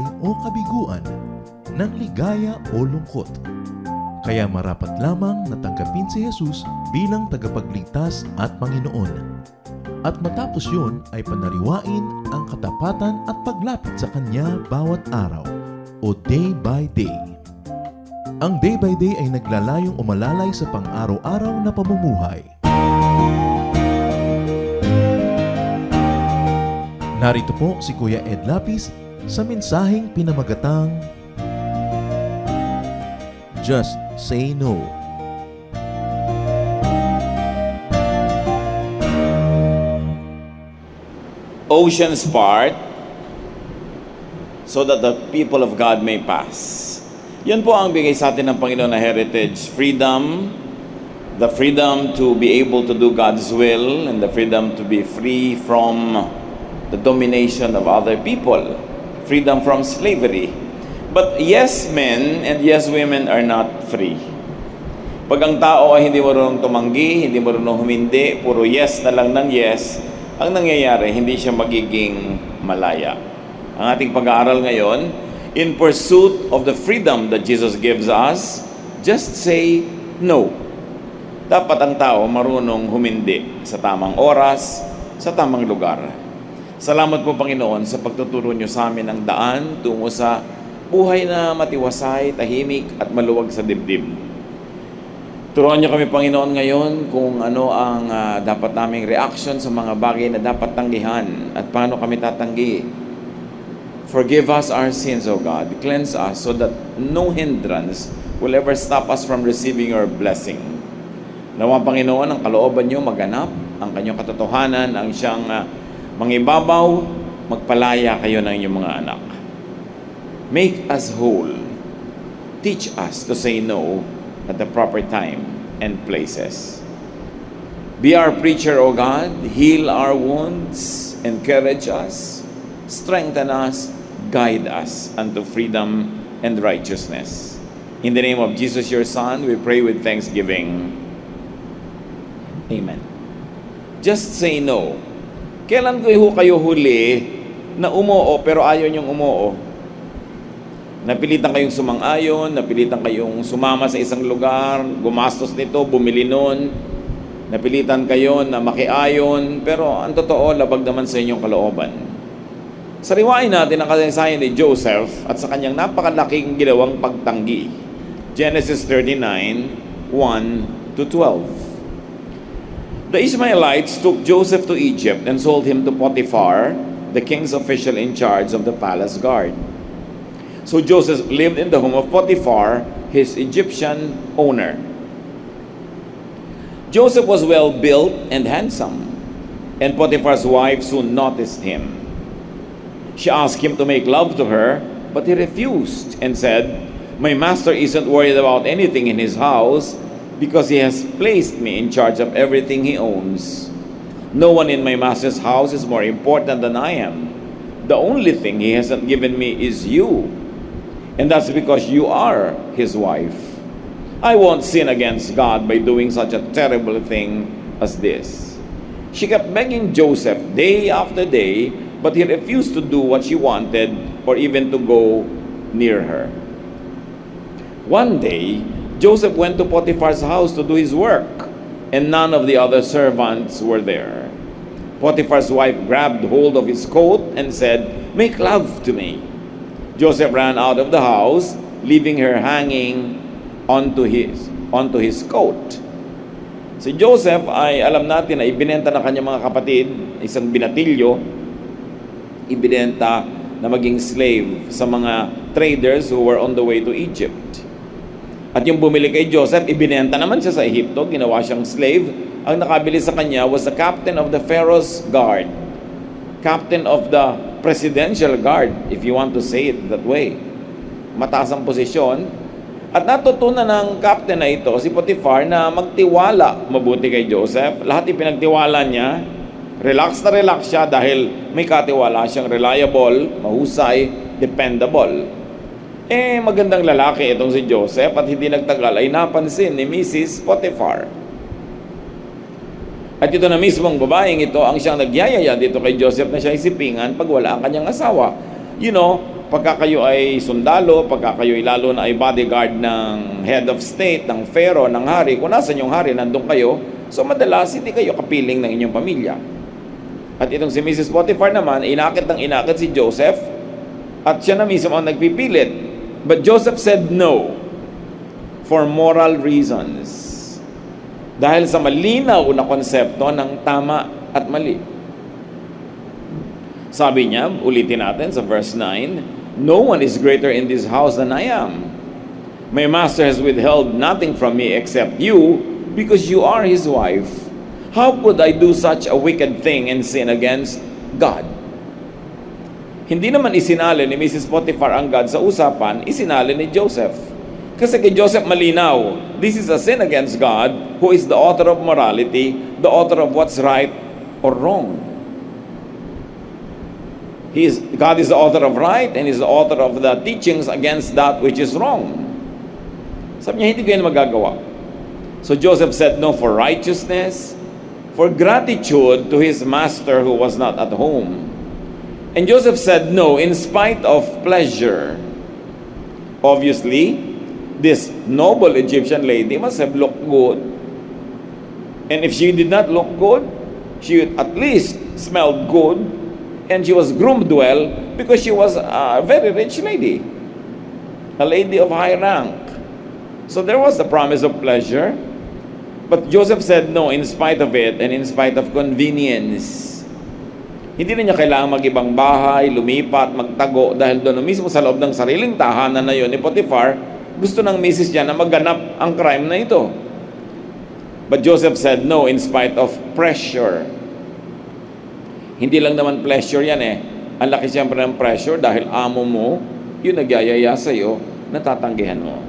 buhay o kabiguan, ng ligaya o lungkot. Kaya marapat lamang na tanggapin si Jesus bilang tagapagligtas at Panginoon. At matapos yun ay panariwain ang katapatan at paglapit sa Kanya bawat araw o day by day. Ang day by day ay naglalayong umalalay sa pang-araw-araw na pamumuhay. Narito po si Kuya Ed Lapis sa mensaheng pinamagatang Just Say No. Oceans part so that the people of God may pass. Yan po ang bigay sa atin ng Panginoon na heritage. Freedom, the freedom to be able to do God's will, and the freedom to be free from the domination of other people. Freedom from slavery. But yes, men and yes, women are not free. Pag ang tao ay hindi marunong tumanggi, hindi marunong humindi, puro yes na lang ng yes, ang nangyayari, hindi siya magiging malaya. Ang ating pag-aaral ngayon, in pursuit of the freedom that Jesus gives us, just say no. Dapat ang tao marunong humindi sa tamang oras, sa tamang lugar. Salamat po, Panginoon, sa pagtuturo niyo sa amin ng daan tungo sa buhay na matiwasay, tahimik at maluwag sa dibdib. Turuan niyo kami, Panginoon, ngayon kung ano ang dapat naming reaction sa mga bagay na dapat tanggihan at paano kami tatanggi. Forgive us our sins, O God. Cleanse us so that no hindrance will ever stop us from receiving your blessing. Nawa, Panginoon, ang kalooban niyo maganap, ang kanyang katotohanan, ang siyang mangibabaw, magpalaya kayo ng inyong mga anak. Make us whole. Teach us to say no at the proper time and places. Be our preacher, O God. Heal our wounds, encourage us, strengthen us, guide us unto freedom and righteousness. In the name of Jesus, your Son, we pray with thanksgiving. Amen. Just say no. Kailan kayo huli na umoo pero ayaw niyong umoo? Napilitan kayong sumang-ayon, napilitan kayong sumama sa isang lugar, gumastos nito, bumili nun, napilitan kayo na makiayon, pero ang totoo, labag naman sa inyong kalooban. Sariwain natin ang kasaysayan ni Joseph at sa kanyang napakalaking ginawang pagtanggi. Genesis 39, 1-12. The Ishmaelites took Joseph to Egypt and sold him to Potiphar, the king's official in charge of the palace guard. So Joseph lived in the home of Potiphar, his Egyptian owner. Joseph was well built and handsome, and Potiphar's wife soon noticed him. She asked him to make love to her, but he refused and said, "My master isn't worried about anything in his house, because he has placed me in charge of everything he owns. No one in my master's house is more important than I am. The only thing he hasn't given me is you. And that's because you are his wife. I won't sin against God by doing such a terrible thing as this." She kept begging Joseph day after day, but he refused to do what she wanted or even to go near her. One day, Joseph went to Potiphar's house to do his work, and none of the other servants were there. Potiphar's wife grabbed hold of his coat and said, "Make love to me." Joseph ran out of the house, leaving her hanging onto his coat. Si Joseph ay alam natin na ibinenta ng kanyang mga kapatid, isang binatilyo, ibinenta na maging slave sa mga traders who were on the way to Egypt. At yung bumili kay Joseph, ibinenta naman siya sa Ehipto, ginawa siyang slave. Ang nakabili sa kanya was the captain of the Pharaoh's guard, captain of the presidential guard, if you want to say it that way. Mataas ang posisyon. At natutunan ng captain na ito, si Potiphar, na magtiwala mabuti kay Joseph. Lahat ipinagtiwala niya. Relax na relax siya dahil may katiwala siyang reliable, mahusay, dependable. Magandang lalaki itong si Joseph at hindi nagtagal ay napansin ni Mrs. Potiphar. At ito na mismong babaeng ito ang siyang nagyayaya dito kay Joseph na siya isipingan pag wala ang kanyang asawa. You know, pagka kayo ay sundalo, pagka kayo ay lalo na ay bodyguard ng head of state, ng pharaoh, ng hari, kung nasan yung hari, nandun kayo, so madalas hindi kayo kapiling ng inyong pamilya. At itong si Mrs. Potiphar naman, inakit ng inakit si Joseph, at siya na mismo ang nagpipilit. But Joseph said no, for moral reasons. Dahil sa malinaw na konsepto ng tama at mali. Sabi niya, ulitin natin sa verse 9, "No one is greater in this house than I am. My master has withheld nothing from me except you, because you are his wife. How could I do such a wicked thing and sin against God?" Hindi naman isinali ni Mrs. Potiphar ang God sa usapan, isinali ni Joseph. Kasi kay Joseph malinaw, this is a sin against God, who is the author of morality, the author of what's right or wrong. God is the author of right and is the author of the teachings against that which is wrong. Sabi niya, hindi ko yan magagawa. So Joseph said no for righteousness, for gratitude to his master who was not at home. And Joseph said no in spite of pleasure. Obviously, this noble Egyptian lady must have looked good. And if she did not look good, she at least smelled good. And she was groomed well because she was a very rich lady. A lady of high rank. So there was the promise of pleasure. But Joseph said no in spite of it and in spite of convenience. Hindi na niya kailangan mag-ibang bahay, lumipat, magtago dahil doon mismo sa loob ng sariling tahanan na yun ni Potiphar, gusto ng misis niya na magganap ang crime na ito. But Joseph said no in spite of pressure. Hindi lang naman pleasure yan eh. Ang laki siyempre ng pressure dahil amo mo, yun nagyayaya sa'yo, natatanggihan mo.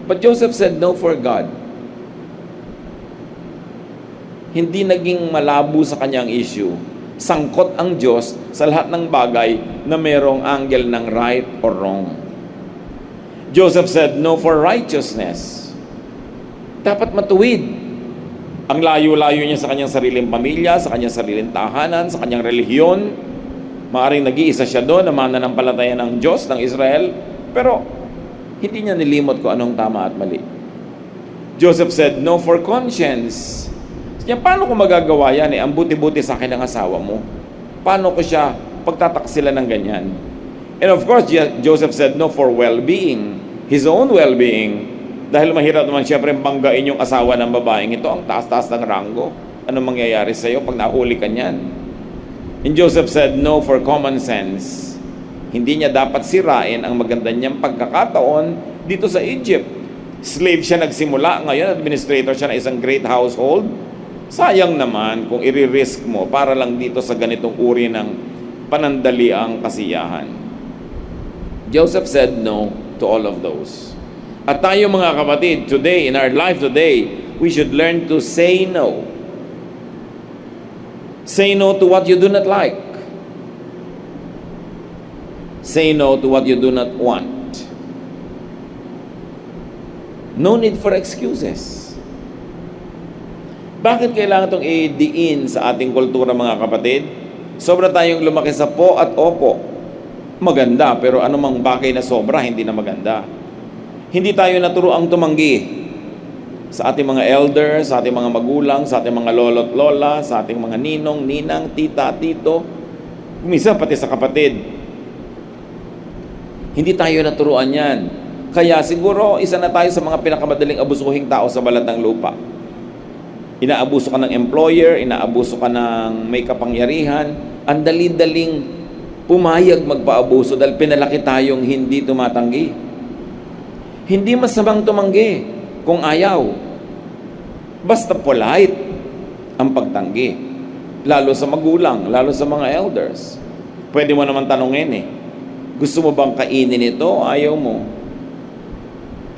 But Joseph said no for God. Hindi naging malabo sa kanyang issue. Sangkot ang Diyos sa lahat ng bagay na mayroong angle ng right or wrong. Joseph said no for righteousness. Dapat matuwid. Ang layo-layo niya sa kanyang sariling pamilya, sa kanyang sariling tahanan, sa kanyang relihiyon. Maaring nag-iisa siya doon na mananampalataya ng Diyos, ng Israel. Pero hindi niya nilimot kung anong tama at mali. Joseph said no for conscience. Kaya paano ko magagawa yan eh? Ang buti-buti sa akin ng asawa mo. Paano ko siya pagtataksila ng ganyan? And of course, Joseph said no for well-being. His own well-being. Dahil mahirap naman siyempre banggain yung asawa ng babaeng ito. Ang taas-taas ng ranggo. Anong mangyayari sa'yo pag nahuli ka niyan? And Joseph said no for common sense. Hindi niya dapat sirain ang maganda niyang pagkakataon dito sa Egypt. Slave siya nagsimula. Ngayon, administrator siya ng isang great household. Sayang naman kung i-risk mo para lang dito sa ganitong uri ng panandaliang kasiyahan. Joseph said no to all of those. At tayo mga kapatid, today, in our life today, we should learn to say no. Say no to what you do not like. Say no to what you do not want. No need for excuses. Bakit kailangan itong i-diin sa ating kultura mga kapatid? Sobra tayong lumaki sa po at opo. Maganda, pero anumang bagay na sobra, hindi na maganda. Hindi tayo naturoang tumanggi sa ating mga elders, sa ating mga magulang, sa ating mga lolo't lola, sa ating mga ninong, ninang, tita, tito, minsan pati sa kapatid. Hindi tayo naturuan yan. Kaya siguro, isa na tayo sa mga pinakamadaling abusuhing tao sa balat ng lupa. Inaabuso ka ng employer, inaabuso ka ng may kapangyarihan, ang dali-daling pumayag magpaabuso dahil pinalaki tayong hindi tumatanggi. Hindi masamang tumanggi kung ayaw. Basta polite ang pagtanggi. Lalo sa magulang, lalo sa mga elders. Pwede mo naman tanungin eh, gusto mo bang kainin ito? Ayaw mo.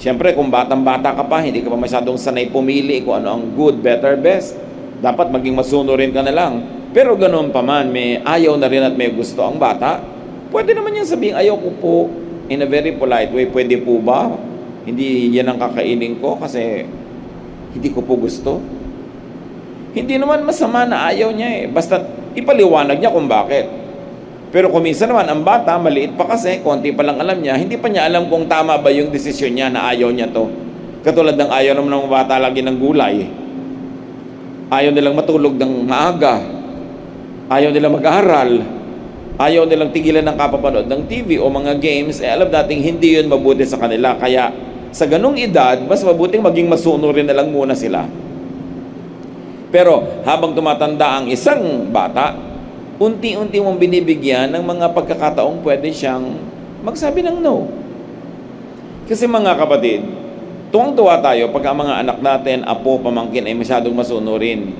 Siyempre, kung batang-bata ka pa, hindi ka pa masyadong sanay pumili kung ano ang good, better, best. Dapat maging masunurin ka na lang. Pero ganoon pa man, may ayaw na rin at may gusto ang bata. Pwede naman yan sabihin, ayaw ko po, in a very polite way, pwede po ba? Hindi yan ang kakainin ko kasi hindi ko po gusto. Hindi naman masama na ayaw niya eh. Basta ipaliwanag niya kung bakit. Pero kung minsan naman, ang bata, maliit pa kasi, konti pa lang alam niya, hindi pa niya alam kung tama ba yung desisyon niya na ayaw niya to. Katulad ng ayaw naman ng mga bata lagi ng gulay. Ayaw nilang matulog ng maaga. Ayaw nilang mag-aaral. Ayaw nilang tigilan ng kapapanood ng TV o mga games. Alam nating hindi yun mabuti sa kanila. Kaya sa ganung edad, mas mabuting maging masunurin na lang muna sila. Pero habang tumatanda ang isang bata, unti-unti mong binibigyan ng mga pagkakataong pwede siyang magsabi ng no. Kasi mga kapatid, tuwang-tuwa tayo pag ang mga anak natin, apo, pamangkin ay masyadong masunurin.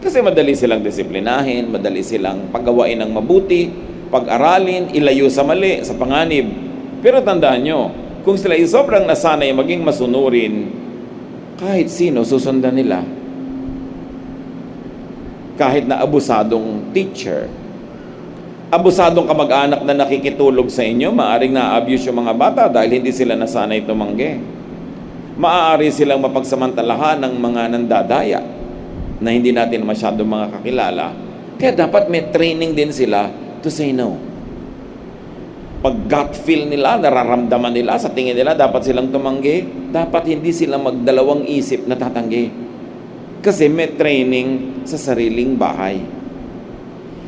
Kasi madali silang disiplinahin, madali silang paggawain ng mabuti, pag-aralin, ilayo sa mali, sa panganib. Pero tandaan nyo, kung sila ay sobrang nasanay maging masunurin, kahit sino susundan nila. Kahit na abusadong teacher, abusadong kamag-anak na nakikitulog sa inyo, maaaring na-abuse yung mga bata dahil hindi sila nasanay tumanggi. Maaari silang mapagsamantalahan ng mga nandadaya na hindi natin masyadong mga kakilala. Kaya dapat may training din sila to say no. Pag gut feel nila, nararamdaman nila, sa tingin nila, dapat silang tumanggi. Dapat hindi sila magdalawang isip na tatanggi. Kasi may training sa sariling bahay.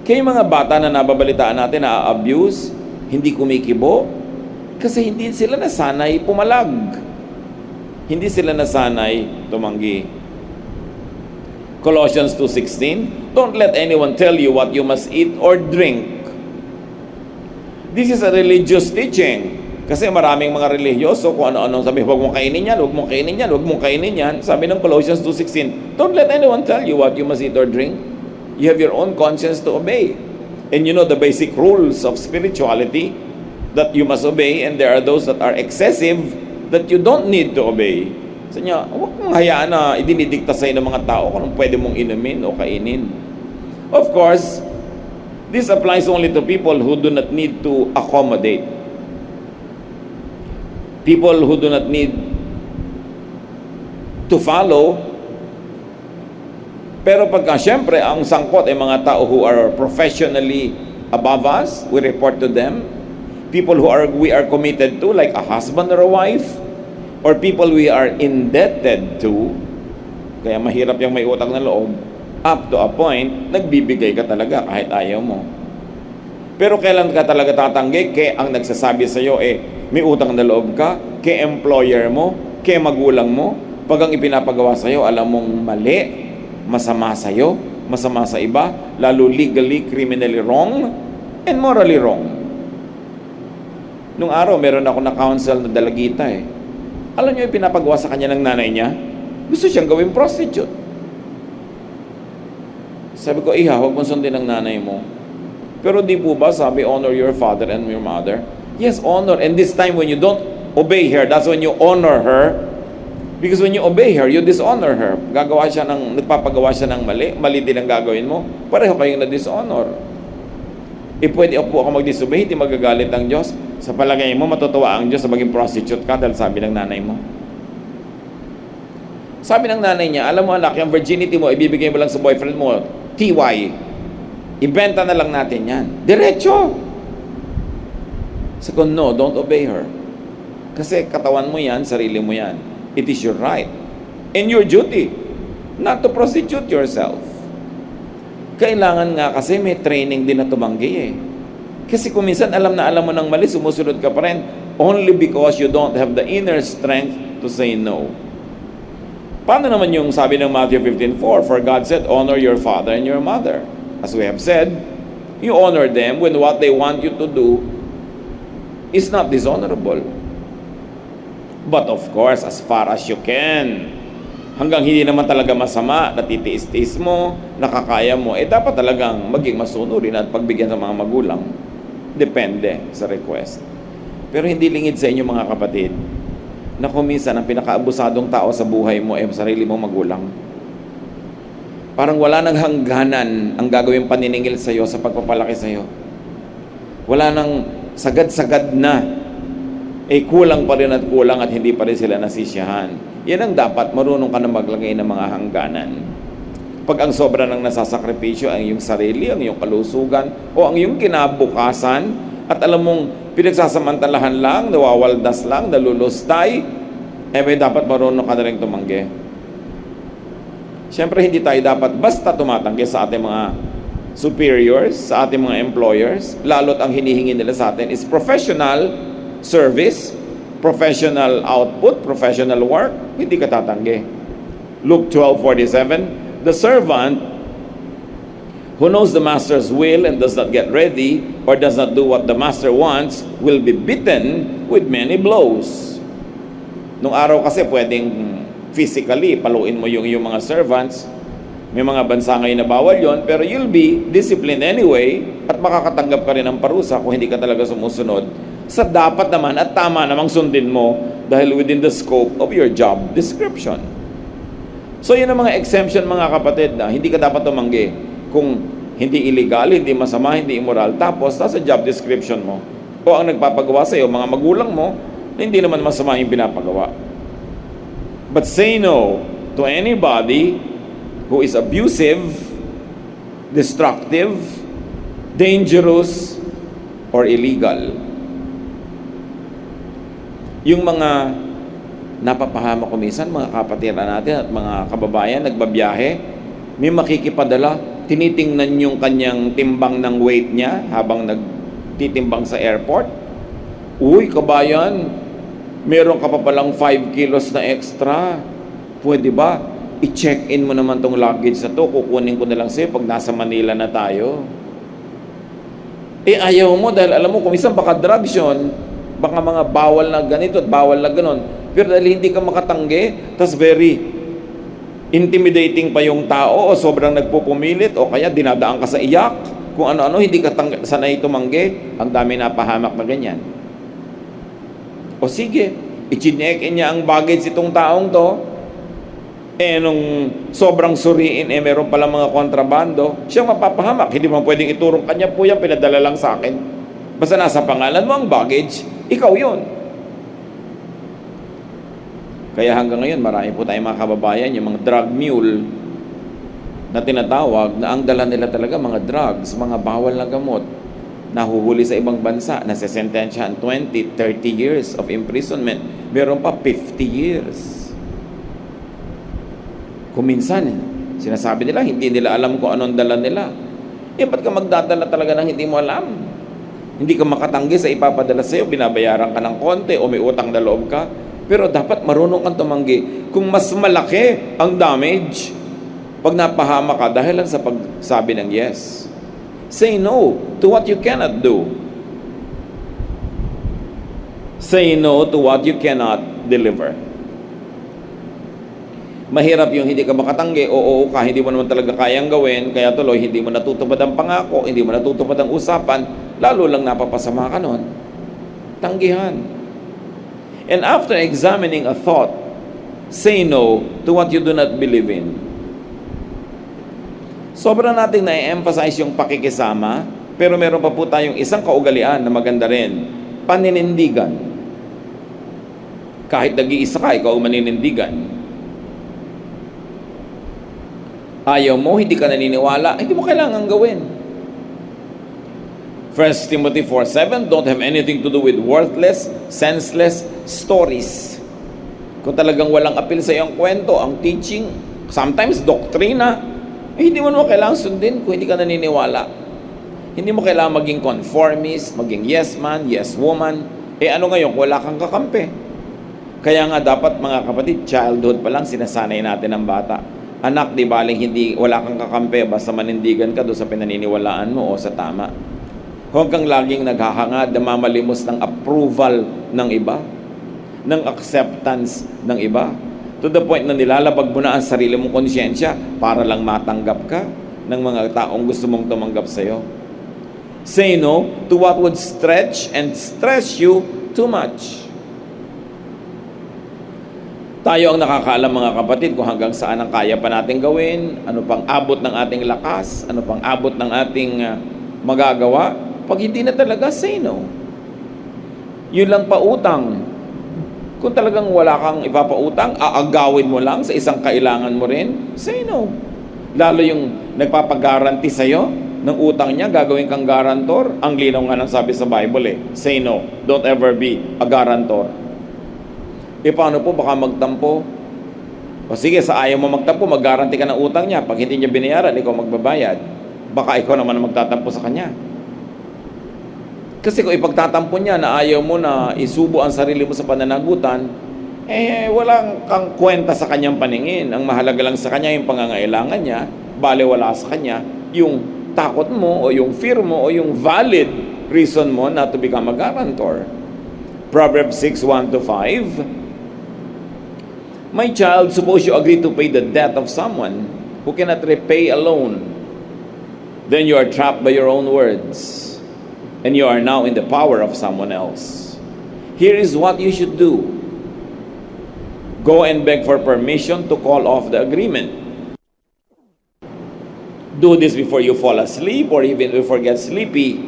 Kaya yung mga bata na nababalitaan natin na abuse, hindi kumikibo, kasi hindi sila nasanay pumalag. Hindi sila nasanay tumanggi. Colossians 2:16, don't let anyone tell you what you must eat or drink. This is a religious teaching. Kasi maraming mga religyoso kung ano-anong sabi, huwag mong kainin yan, huwag mong kainin yan, huwag mong kainin yan. Sabi ng Colossians 2:16, don't let anyone tell you what you must eat or drink. You have your own conscience to obey. And you know the basic rules of spirituality that you must obey, and there are those that are excessive that you don't need to obey. Sa niya, huwag mong hayaan na idinidikta sa'yo ng mga tao kung anong pwede mong inumin o kainin. Of course, this applies only to people who do not need to accommodate. People who do not need to follow. Pero pagka syempre ang sangkot ay mga tao who are professionally above us, we report to them. People who we are committed to, like a husband or a wife, or people we are indebted to, kaya mahirap yung may utang na loob, up to a point, nagbibigay ka talaga kahit ayaw mo. Pero kailan ka talaga tatanggi? Kaya ang nagsasabi sa iyo may utang na loob ka, kay employer mo, kay magulang mo, pag ang ipinapagawa sa iyo, alam mong mali, masama sa iyo, masama sa iba, lalo legally, criminally wrong, and morally wrong. Nung araw, meron ako na-counsel na dalagita Alam niyo yung pinapagawa sa kanya ng nanay niya? Gusto siyang gawing prostitute. Sabi ko, huwag mong sundin ang nanay mo. Pero di po ba, sabi, honor your father and your mother? Yes, honor. And this time when you don't obey her, that's when you honor her. Because when you obey her, you dishonor her. Nagpapagawa siya ng mali. Mali din ang gagawin mo. Pareho kayong na-dishonor. Pwede po ako mag-disobey, hindi magagalit ang Diyos. Sa palagay mo, matutuwa ang Diyos sa maging prostitute ka dahil sabi ng nanay mo. Sabi ng nanay niya, alam mo anak, yung virginity mo, ibibigay mo lang sa boyfriend mo, TY. Ibenta na lang natin yan. Diretso! Second, no, don't obey her. Kasi katawan mo yan, sarili mo yan. It is your right and your duty not to prostitute yourself. Kailangan nga kasi may training din na tumanggi Kasi kung minsan alam na alam mo ng mali, sumusunod ka pa rin only because you don't have the inner strength to say no. Paano naman yung sabi ng Matthew 15:4? For God said, honor your father and your mother. As we have said, you honor them when what they want you to do is not dishonorable. But of course, as far as you can, hanggang hindi naman talaga masama, natitiis-tiis mo, nakakaya mo, dapat talagang maging masunurin at pagbigyan ng mga magulang. Depende sa request. Pero hindi lingid sa inyo mga kapatid, na kung minsan ang pinakaabusadong tao sa buhay mo ay sarili mong magulang. Parang wala nang hangganan ang gagawing paniningil sa iyo sa pagpapalaki sa iyo. Wala nang sagad-sagad na. Kulang pa rin at kulang at hindi pa rin sila nasisiyahan. Yan ang dapat, marunong ka na maglagay ng mga hangganan. Pag ang sobra ng nasasakripisyo ang iyong sarili, ang iyong kalusugan, o ang iyong kinabukasan, at alam mong pinagsasamantalahan lang, nawawaldas lang, nalulustay, may dapat marunong ka na rin tumanggi. Siyempre, hindi tayo dapat basta tumatanggi sa ating mga superiors, sa ating mga employers, lalo't ang hinihingi nila sa atin is professional service, professional output, professional work, hindi ka tatanggi. Luke 12:47, the servant who knows the master's will and does not get ready or does not do what the master wants will be beaten with many blows. Nung araw kasi pwedeng physically paluin mo yung mga servants. May mga bansa ngayon na bawal yon, pero you'll be disciplined anyway at makakatanggap ka rin ng parusa kung hindi ka talaga sumusunod sa dapat naman at tama namang sundin mo dahil within the scope of your job description. So yun ang mga exemption mga kapatid na hindi ka dapat tumanggi kung hindi illegal, hindi masama, hindi immoral, tapos nasa job description mo o ang nagpapagawa sa iyo, mga magulang mo, na hindi naman masama yung pinapagawa. But say no to anybody who is abusive, destructive, dangerous, or illegal. Yung mga napapahama ko minsan, mga kapatiran natin at mga kababayan, nagbabiyahe, may makikipadala, tinitingnan yung kanyang timbang ng weight niya habang nagtitimbang sa airport. Uy, kabayan, meron ka pa palang 5 kilos na extra. Pwede ba? I-check-in mo naman tong luggage na to, kukunin ko na lang sa'yo pag nasa Manila na tayo. Ayaw mo dahil alam mo, kung isang baka drugs yun, baka mga bawal na ganito at bawal na ganon. Pero dahil hindi ka makatanggi, tas very intimidating pa yung tao o sobrang nagpupumilit o kaya dinadaan ka sa iyak, kung ano-ano, hindi ka sanay tumanggi, ang dami napahamak na ganyan. O sige, i-check-in niya ang baggage itong taong to, nung sobrang suriin, meron palang mga kontrabando, siyang mapapahamak. Hindi mo pwedeng iturong kanya po yan, pinadala lang sa akin. Basta nasa pangalan mo ang baggage, ikaw yun. Kaya hanggang ngayon, marami po tayong mga kababayan, yung mga drug mule na tinatawag, na ang dala nila talaga mga drugs, mga bawal na gamot, nahuhuli sa ibang bansa, nasesentensyahan 20, 30 years of imprisonment. Meron pa 50 years. Kung minsan, sinasabi nila, hindi nila alam kung anong dala nila. Ba't ka magdadala talaga ng hindi mo alam? Hindi ka makatanggi sa ipapadala sa'yo, binabayaran ka ng konti o may utang na loob ka. Pero dapat marunong kang tumanggi kung mas malaki ang damage pag napahama ka dahil lang sa pagsabi ng yes. Say no to what you cannot do. Say no to what you cannot deliver. Mahirap yung hindi ka makatanggi, oo ka, hindi mo naman talaga kayang gawin, kaya tuloy hindi mo natutupad ang pangako, hindi mo natutupad ang usapan, lalo lang napapasama ka nun. Tanggihan. And after examining a thought, say no to what you do not believe in. Sobra nating na-emphasize yung pakikisama, pero meron pa po tayong isang kaugalian na maganda rin, paninindigan. Kahit nag-iisa ka, ikaw maninindigan. Ayaw mo, hindi ka naniniwala, hindi mo kailangan gawin. 1 Timothy 4:7, don't have anything to do with worthless, senseless stories. Kung talagang walang appeal sa iyong kwento, ang teaching, sometimes doktrina, hindi mo kailangan sundin kung hindi ka naniniwala. Hindi mo kailangan maging conformist, maging yes man, yes woman. Ano ngayon, wala kang kakampi. Kaya nga dapat mga kapatid, childhood pa lang sinasanay natin ang bata. Anak, di baling wala kang kakampi, basta manindigan ka doon sa pinaniniwalaan mo o sa tama. Huwag kang laging naghahangad na mamalimos ng approval ng iba, ng acceptance ng iba. To the point na nilalabag mo na ang sarili mong konsyensya para lang matanggap ka ng mga taong gusto mong tumanggap sa'yo. Say no to what would stretch and stress you too much. Tayo ang nakakaalam mga kapatid kung hanggang saan ang kaya pa natin gawin, ano pang abot ng ating lakas, ano pang abot ng ating magagawa. Pag hindi na talaga, say no. Yun lang pautang. Kung talagang wala kang ipapautang, aagawin mo lang sa isang kailangan mo rin, say no. Lalo yung nagpapagaranti sa'yo ng utang niya, gagawin kang garantor. Ang linaw nga ng sabi sa Bible say no. Don't ever be a garantor. Paano po? Baka magtampo. O sige, sa ayaw mo magtampo, mag-garanti ka ng utang niya. Pag hindi niya binayaran, ikaw magbabayad. Baka ikaw naman ang magtatampo sa kanya. Kasi kung ipagtatampo niya na ayaw mo na isubo ang sarili mo sa pananagutan, walang kang kwenta sa kanyang paningin. Ang mahalaga lang sa kanya yung pangangailangan niya, balewala sa kanya yung takot mo o yung fear mo o yung valid reason mo not to become a guarantor. Proverbs 6:1-5. My child, suppose you agree to pay the debt of someone who cannot repay a loan. Then you are trapped by your own words, and you are now in the power of someone else. Here is what you should do. Go and beg for permission to call off the agreement. Do this before you fall asleep or even before you get sleepy.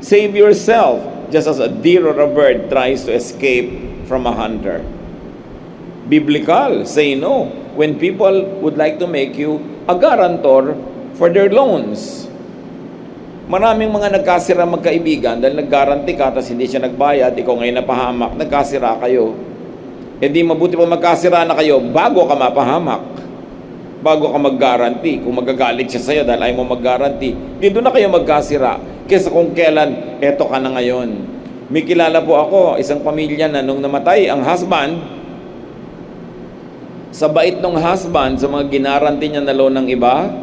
Save yourself, just as a deer or a bird tries to escape from a hunter. Biblical, say no when people would like to make you a guarantor for their loans. Maraming mga nagkasira magkaibigan dahil nag-guarantee ka tapos hindi siya nagbayad, ikaw ngayon napahamak, nagkasira kayo. Di mabuti pa magkasira na kayo bago ka mapahamak, bago ka mag-guarantee. Kung magagalit siya sa'yo dahil ayaw mo mag-guarantee, doon na kayo magkasira. Kesa kung kailan, eto ka na ngayon. May kilala po ako, isang pamilya na nung namatay ang husband, sa bait ng husband, sa mga ginaranti niya na loan ng iba,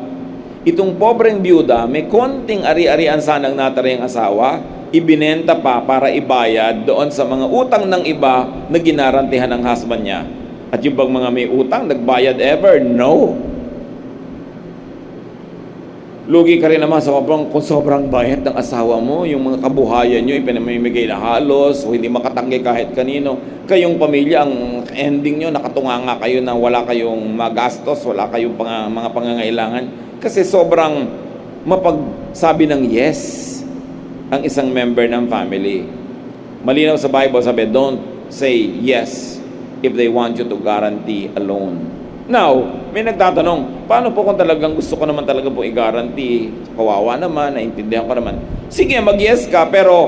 itong pobreng byuda, may konting ari-arian sanang natari ang asawa, ibinenta pa para ibayad doon sa mga utang ng iba na ginarantihan ng husband niya. At yung bang mga may utang, nagbayad ever? No. Lugi ka rin naman kung sobrang bayad ng asawa mo, yung mga kabuhayan nyo, ipinamimigay na halos, o hindi makatanggi kahit kanino. Kayong pamilya, ang ending nyo, nakatunganga kayo na wala kayong magastos, wala kayong mga pangangailangan. Kasi sobrang mapagsabi ng yes ang isang member ng family. Malinaw sa Bible, sabi, don't say yes if they want you to guarantee a loan. Now, may nagtatanong, paano po kung talagang gusto ko naman talaga po i-guarantee? Kawawa naman, naintindihan ko naman. Sige, mag-yes ka, pero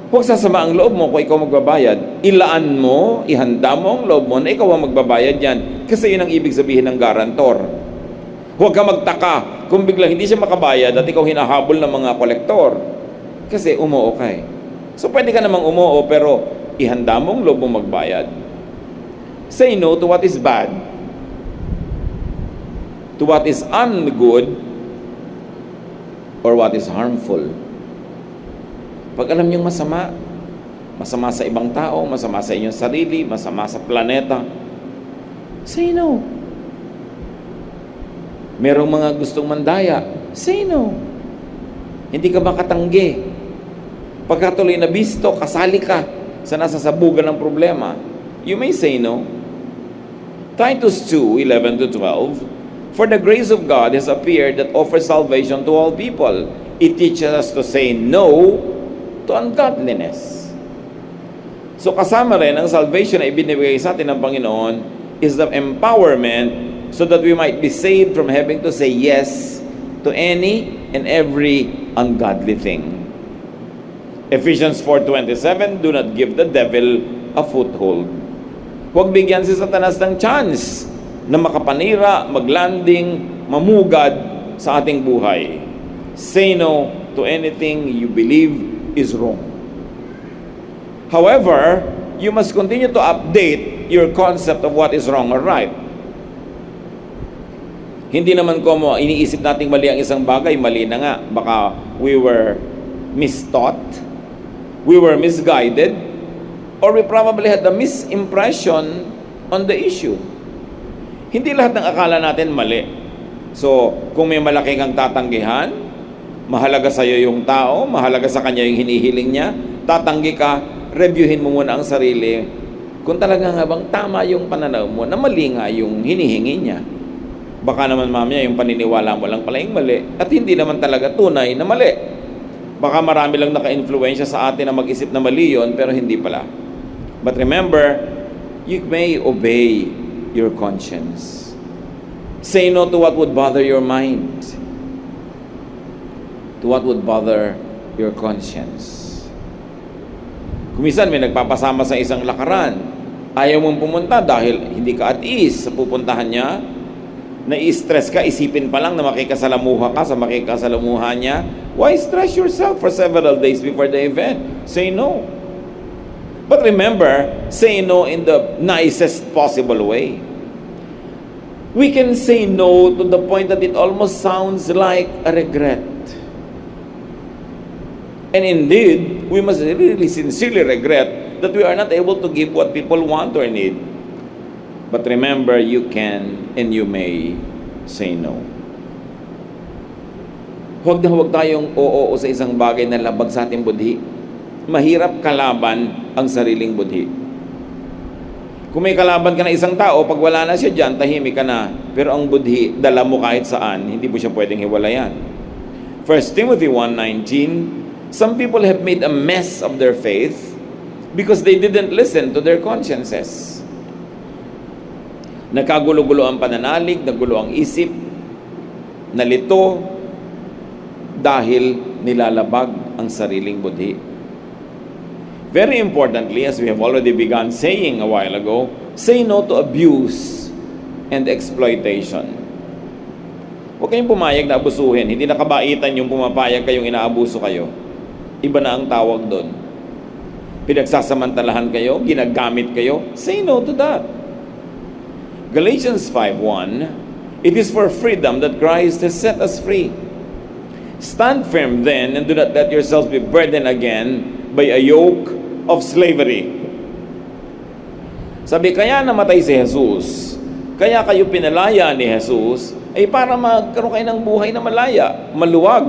huwag sasama ang loob mo kung ikaw magbabayad. Ilaan mo, ihanda mo ang loob mo na ikaw ang magbabayad yan. Kasi yun ang ibig sabihin ng guarantor. Huwag ka magtaka kung biglang hindi siya makabayad at ikaw hinahabol ng mga kolektor. Kasi umuo ka eh. So pwede ka namang umuo pero ihanda mo ang loob mo magbayad. Say no to what is bad, to what is ungood, or what is harmful. Pag alam niyong masama, masama sa ibang tao, masama sa inyong sarili, masama sa planeta, say no. Merong mga gustong mandaya, say no. Hindi ka makatanggi. Pagkatuloy na bisto, kasali ka sa nasasabugan ng problema, you may say no. Titus 2:11-12. For the grace of God has appeared that offers salvation to all people. It teaches us to say no to ungodliness. So kasama rin ang salvation na ibinibigay sa atin ng Panginoon is the empowerment so that we might be saved from having to say yes to any and every ungodly thing. Ephesians 4:27, do not give the devil a foothold. Huwag bigyan si Satanas ng chance na makapanira, maglanding, mamugad sa ating buhay. Say no to anything you believe is wrong. However, you must continue to update your concept of what is wrong or right. Hindi naman ko iniisip nating mali ang isang bagay, mali na nga. Baka we were mistaught, we were misguided, or we probably had a misimpression on the issue. Hindi lahat ng akala natin mali. So, kung may malaki kang tatanggihan, mahalaga sa iyo yung tao, mahalaga sa kanya yung hinihiling niya, tatanggi ka, reviewin mo muna ang sarili. Kung talaga nga bang tama yung pananaw mo, na mali nga yung hinihingi niya. Baka naman mamaya yung paniniwala mo lang pala yung mali, at hindi naman talaga tunay na mali. Baka marami lang naka-influensya sa atin na mag-isip na mali yun, pero hindi pala. But remember, you may obey your conscience. Say no to what would bother your mind, to what would bother your conscience. Kumisan may nagpapasama sa isang lakaran, ayaw mong pumunta dahil hindi ka at ease sa pupuntahan niya, nai-stress ka, isipin pa lang na makikasalamuha ka sa makikasalamuha niya. Why stress yourself for several days before the event? Say no. But remember, say no in the nicest possible way. We can say no to the point that it almost sounds like a regret. And indeed, we must really sincerely regret that we are not able to give what people want or need. But remember, you can and you may say no. Huwag na huwag tayong oo sa isang bagay na labag sa ating budhi. Mahirap kalaban ang sariling budhi. Kung may kalaban ka na isang tao, pag wala na siya dyan, tahimik ka na. Pero ang budhi, dala mo kahit saan, hindi mo siya pwedeng hiwalayan. 1 Timothy 1:19, some people have made a mess of their faith because they didn't listen to their consciences. Nagkagulo-gulo ang pananalig, nagulo ang isip, nalito dahil nilalabag ang sariling budhi. Very importantly, as we have already begun saying a while ago, say no to abuse and exploitation. Huwag kayong pumayag na abusuhin. Hindi nakabaitan yung pumapayag kayong inaabuso kayo. Iba na ang tawag doon. Pinagsasamantalahan kayo, ginagamit kayo. Say no to that. Galatians 5:1, it is for freedom that Christ has set us free. Stand firm then and do not let yourselves be burdened again by a yoke of slavery. Sabi, kaya namatay si Jesus, kaya kayo pinalaya ni Jesus, ay para magkaroon kayo ng buhay na malaya, maluwag.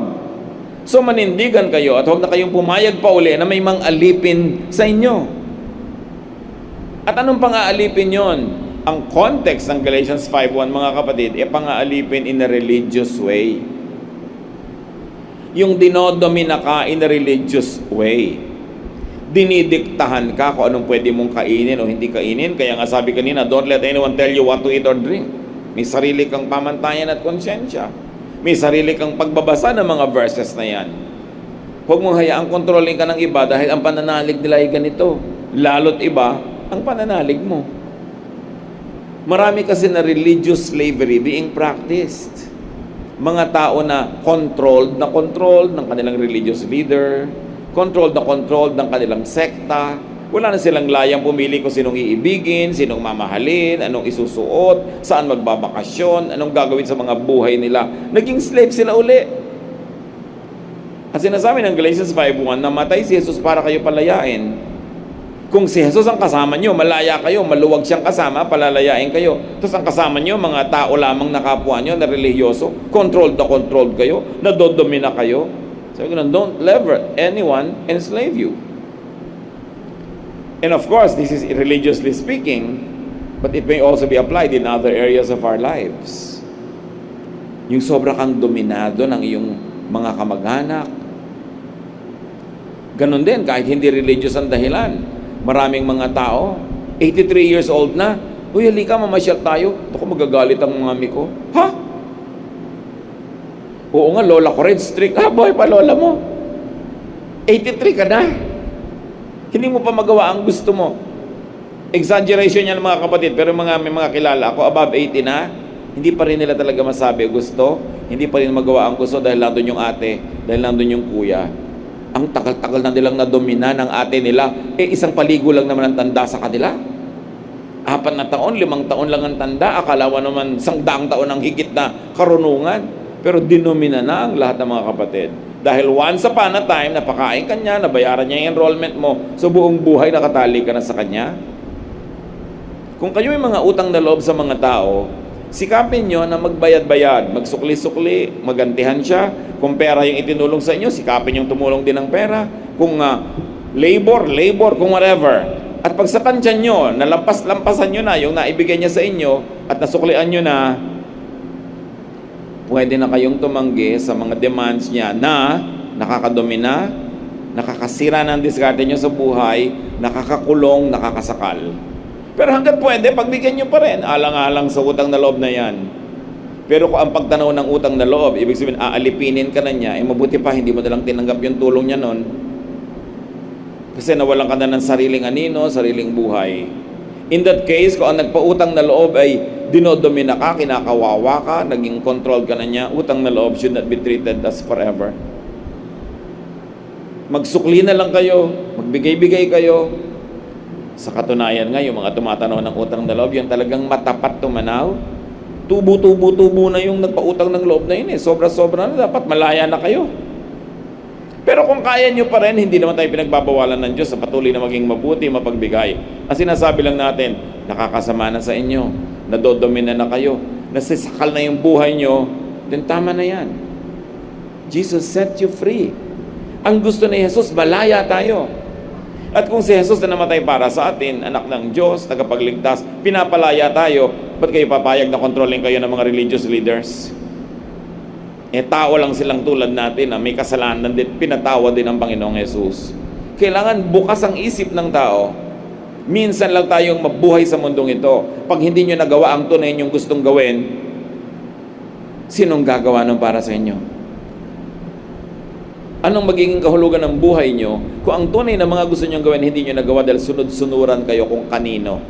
So manindigan kayo at huwag na kayong pumayag pa uli na may mang alipin sa inyo. At anong pang-aalipin yon? Ang context ng Galatians 5:1, mga kapatid, pang-aalipin in a religious way. Yung dinodomina ka in a religious way. Dinidiktahan ka kung anong pwede mong kainin o hindi kainin. Kaya nga sabi kanina, don't let anyone tell you what to eat or drink. May sarili kang pamantayan at konsyensya. May sarili kang pagbabasa ng mga verses na yan. Huwag mong hayaang kontrolin ka ng iba dahil ang pananalig nila ay ganito. Lalo't iba ang pananalig mo. Marami kasi na religious slavery being practiced. Mga tao na controlled ng kanilang religious leader, controlled ng kanilang sekta. Wala na silang layang pumili kung sinong iibigin, sinong mamahalin, anong isusuot, saan magbabakasyon, anong gagawin sa mga buhay nila. Naging slave sila uli. At sinasabi ng Galatians 5:1, namatay si Jesus para kayo palayain. Kung si Jesus ang kasama nyo, malaya kayo, maluwag siyang kasama, palalayain kayo. Tapos ang kasama nyo, mga tao lamang na kapwa nyo, na religyoso, controlled kayo, nadodomina kayo. Sabi ko na, don't let anyone enslave you. And of course, this is religiously speaking, but it may also be applied in other areas of our lives. Yung sobra kang dominado ng iyong mga kamag-anak. Ganon din, kahit hindi religious ang dahilan. Maraming mga tao, 83 years old na, uy, halika, mamasyal tayo. Ako magagalit ang mami ko. Ha? Oo nga, lola ko rin, strict. Boy pa lola mo. 83 ka na. Hindi mo pa magawa ang gusto mo. Exaggeration yan mga kapatid, pero may mga kilala ako, above 80 na, hindi pa rin nila talaga masabi gusto, hindi pa rin magawa ang gusto dahil nandun yung ate, dahil nandun yung kuya. Ang tagal-tagal na nilang nadomina ng ate nila, isang paligo lang naman ang tanda sa kanila. 4 na taon, 5 taon lang ang tanda, akala mo naman 100 taon ang higit na karunungan. Pero dinomina na ang lahat ng mga kapatid. Dahil once upon a time, napakain ka niya, nabayaran niya yung enrollment mo, so buong buhay nakatali ka na sa kanya. Kung kayo may mga utang na loob sa mga tao, sikapin nyo na magbayad-bayad, magsukli-sukli, magantihan siya. Kung pera yung itinulong sa inyo, sikapin yung tumulong din ng pera. Kung labor, kung whatever. At pag sa tansya nyo, nalampas-lampasan nyo na yung naibigay niya sa inyo at nasuklian nyo na, pwede na kayong tumanggi sa mga demands niya na nakakadomina, nakakasira ng diskarte nyo sa buhay, nakakakulong, nakakasakal. Pero hanggat pwede, pagbigyan nyo pa rin, alang-alang sa utang na loob na yan. Pero kung ang pagtanaw ng utang na loob, ibig sabihin, aalipinin ka na niya, mabuti pa, hindi mo nalang tinanggap yung tulong niya nun. Kasi nawalan ka na ng sariling anino, sariling buhay. In that case, kung ang nagpautang na loob ay dinodomina ka, kinakawawa ka, naging controlled ka na niya, utang na loob should not be treated as forever. Magsukli na lang kayo, magbigay-bigay kayo. Sa katunayan nga, yung mga tumatanaw ng utang na loob, yung talagang matapat tumanaw, tubo na yung nagpautang ng loob na yun eh. Sobra-sobra na, dapat malaya na kayo. Pero kung kaya nyo pa rin, hindi naman tayo pinagbabawalan ng Diyos sa patuloy na maging mabuti, mapagbigay. Ang sinasabi lang natin, nakakasama na sa inyo, nadodomina na kayo, nasisakal na yung buhay nyo, then tama na yan. Jesus set you free. Ang gusto ni Jesus, malaya tayo. At kung si Jesus na namatay para sa atin, anak ng Diyos, tagapagligtas, pinapalaya tayo, ba't kayo papayag na controlling kayo ng mga religious leaders? Tao lang silang tulad natin na may kasalanan din, pinatawad din ng Panginoong Jesus. Kailangan bukas ang isip ng tao. Minsan lang tayong mabuhay sa mundong ito. Pag hindi nyo nagawa ang tunay nyong gustong gawin, sinong gagawa nun para sa inyo? Anong magiging kahulugan ng buhay nyo kung ang tunay na mga gusto nyong gawin hindi nyo nagawa dahil sunod-sunuran kayo kung kanino?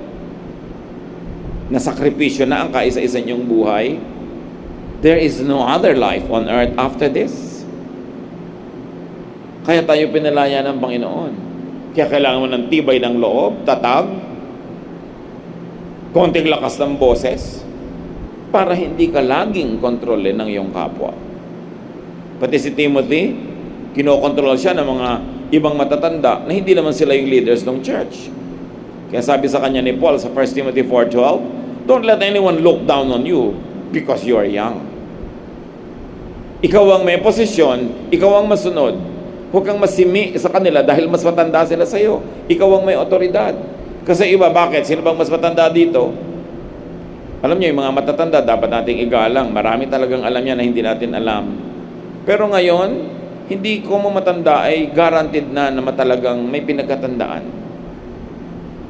Nasakripisyo na ang kaisa-isa nyong buhay. There is no other life on earth after this. Kaya tayo pinalaya ng Panginoon. Kaya kailangan mo ng tibay ng loob, tatag, konting lakas ng boses, para hindi ka laging kontrolin ng iyong kapwa. Pati si Timothy, kinokontrol siya ng mga ibang matatanda na hindi naman sila yung leaders ng church. Kaya sabi sa kanya ni Paul sa 1 Timothy 4:12, don't let anyone look down on you because you are young. Ikaw ang may posisyon, ikaw ang masunod. Huwag kang masimi sa kanila dahil mas matanda sila sa iyo. Ikaw ang may otoridad. Kasi iba, bakit? Sino bang mas matanda dito? Alam niyo, yung mga matatanda, dapat nating igalang. Marami talagang alam niya na hindi natin alam. Pero ngayon, hindi ko mo matanda ay guaranteed na matalagang may pinagkatandaan.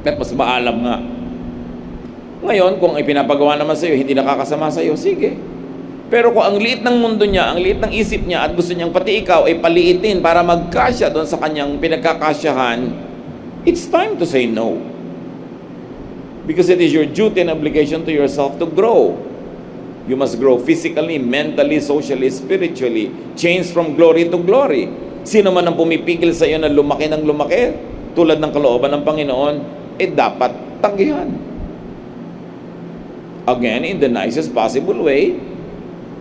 At mas maalam nga. Ngayon, kung ipinapagawa naman sa iyo, hindi nakakasama sa iyo, sige. Pero kung ang liit ng mundo niya, ang liit ng isip niya at gusto niyang pati ikaw ay paliitin para magkasya doon sa kanyang pinagkakasyahan, it's time to say no. Because it is your duty and obligation to yourself to grow. You must grow physically, mentally, socially, spiritually. Change from glory to glory. Sino man ang pumipigil sa iyo na lumaki ng lumaki, tulad ng kalooban ng Panginoon, dapat tanggihan. Again, in the nicest possible way,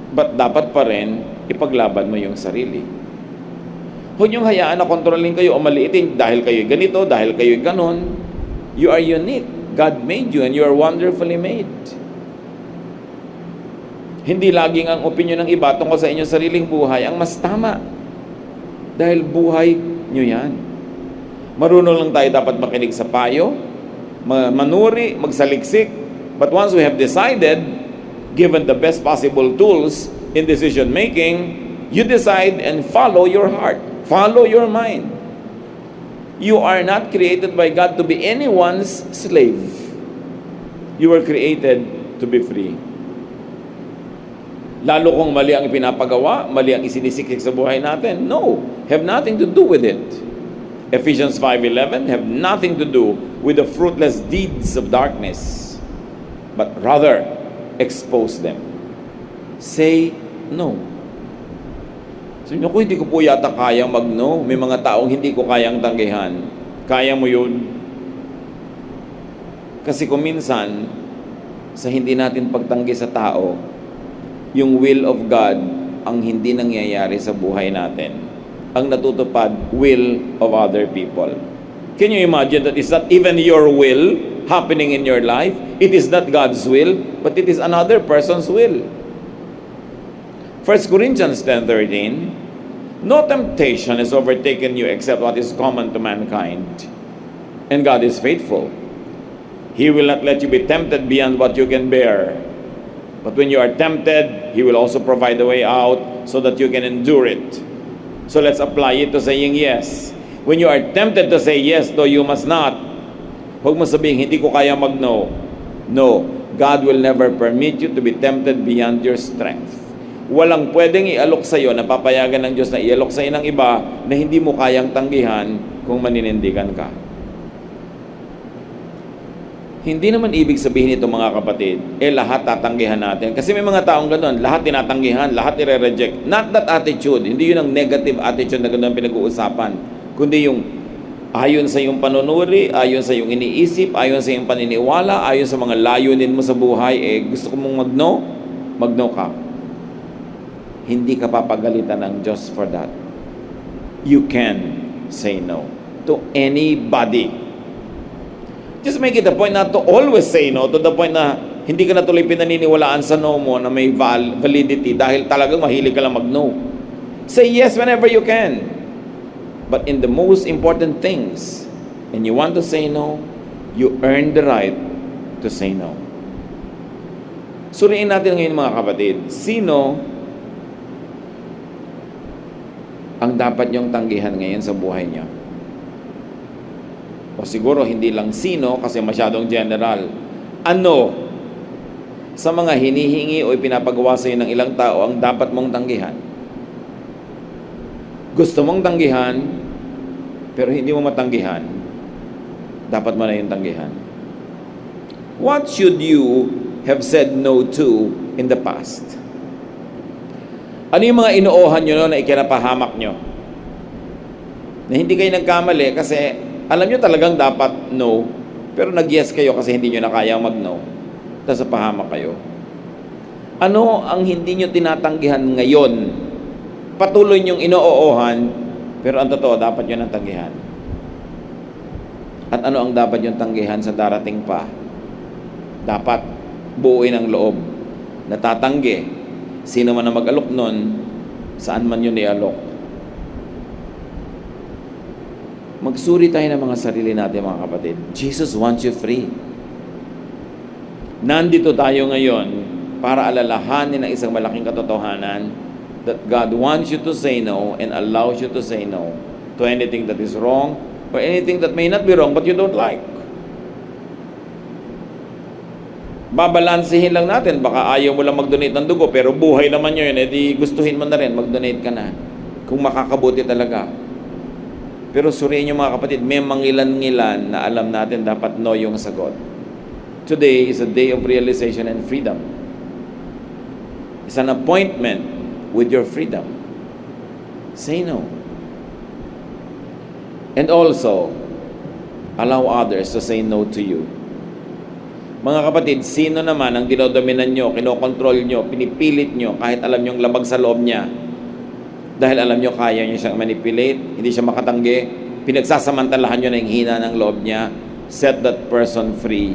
but dapat pa rin ipaglaban mo yung sarili. Huwag niyong hayaan na kontrolin kayo o maliitin dahil kayo ganito, dahil kayo ganon. You are unique. God made you and you are wonderfully made. Hindi laging ang opinion ng iba tungkol sa inyong sariling buhay ang mas tama. Dahil buhay nyo yan. Marunong lang tayo dapat makinig sa payo, manuri, magsaliksik. But once we have decided, given the best possible tools in decision making, you decide and follow your heart. Follow your mind. You are not created by God to be anyone's slave. You were created to be free. Lalo kung mali ang ipinapagawa, mali ang isinisiksik sa buhay natin. No, have nothing to do with it. Ephesians 5:11 have nothing to do with the fruitless deeds of darkness, but rather expose them. Say no. Sabi niyo, hindi ko po yata kayang mag-no. May mga taong hindi ko kayang tanggihan. Kaya mo yun. Kasi kung minsan, sa hindi natin pagtanggi sa tao, yung will of God ang hindi nangyayari sa buhay natin. Ang natutupad, will of other people. Can you imagine that it's not even your will happening in your life? It is not God's will, but it is another person's will. 1 Corinthians 10:13, no temptation has overtaken you except what is common to mankind. And God is faithful. He will not let you be tempted beyond what you can bear. But when you are tempted, He will also provide the way out so that you can endure it. So let's apply it to saying yes. When you are tempted to say yes, though you must not, huwag mo sabihin, hindi ko kaya mag-no. No. God will never permit you to be tempted beyond your strength. Walang pwedeng ialok sa iyo, napapayagan ng Diyos na ialok sa iyo ng iba na hindi mo kayang tanggihan kung maninindigan ka. Hindi naman ibig sabihin ito mga kapatid, lahat tatanggihan natin. Kasi may mga taong ganoon, lahat tinatanggihan, lahat i-reject. Not that attitude, hindi yun ang negative attitude na ganoon pinag-uusapan. Kundi yung ayon sa iyong panunuri, ayon sa iyong iniisip, ayon sa iyong paniniwala, ayon sa mga layunin mo sa buhay, gusto ko mong mag-no? Mag-no ka. Hindi ka papagalitan ng Diyos for that. You can say no to anybody. Just make it a point not to always say no, to the point na hindi ka na tuloy pinaniniwalaan sa no mo na may validity dahil talagang mahilig ka lang mag-no. Say yes whenever you can. But in the most important things, and you want to say no, you earn the right to say no. Suriin natin ngayon mga kapatid, sino ang dapat niyong tanggihan ngayon sa buhay niyo? O siguro hindi lang sino kasi masyadong general. Ano sa mga hinihingi o ipinapagawa sa iyo ng ilang tao ang dapat mong tanggihan? Gusto mong tanggihan, pero hindi mo matanggihan, dapat mo na yung tanggihan. What should you have said no to in the past? Ano yung mga inuohan nyo na ikinapahamak nyo? Na hindi kayo nagkamali kasi alam nyo talagang dapat no, pero nag-yes kayo kasi hindi nyo na kayang mag-no. Tapos pahamak kayo. Ano ang hindi nyo tinatanggihan ngayon? Patuloy nyong inoohan, pero ang totoo, dapat nyo nang tanggihan. At ano ang dapat nyo tanggihan sa darating pa? Dapat buuin ang loob. Natatanggi. Sino man ang mag-alok nun, saan man yun ialok. Magsuri tayo ng mga sarili natin mga kapatid. Jesus wants you free. Nandito tayo ngayon para alalahanin ng isang malaking katotohanan that God wants you to say no and allows you to say no to anything that is wrong or anything that may not be wrong but you don't like. Babalansihin lang natin. Baka ayaw mo lang mag-donate ng dugo pero buhay naman yun. Edi gustuhin mo na rin. Mag-donate ka na. Kung makakabuti talaga. Pero suriin nyo mga kapatid, may mangilan-ngilan na alam natin dapat no yung sagot. Today is a day of realization and freedom. It's an appointment with your freedom. Say no. And also, allow others to say no to you. Mga kapatid, sino naman ang dinodominan nyo, kinokontrol nyo, pinipilit nyo, kahit alam nyong labag sa loob niya, dahil alam nyo kaya nyo siyang manipulate, hindi siya makatanggi, pinagsasamantalahan nyo na yung hina ng loob niya, set that person free.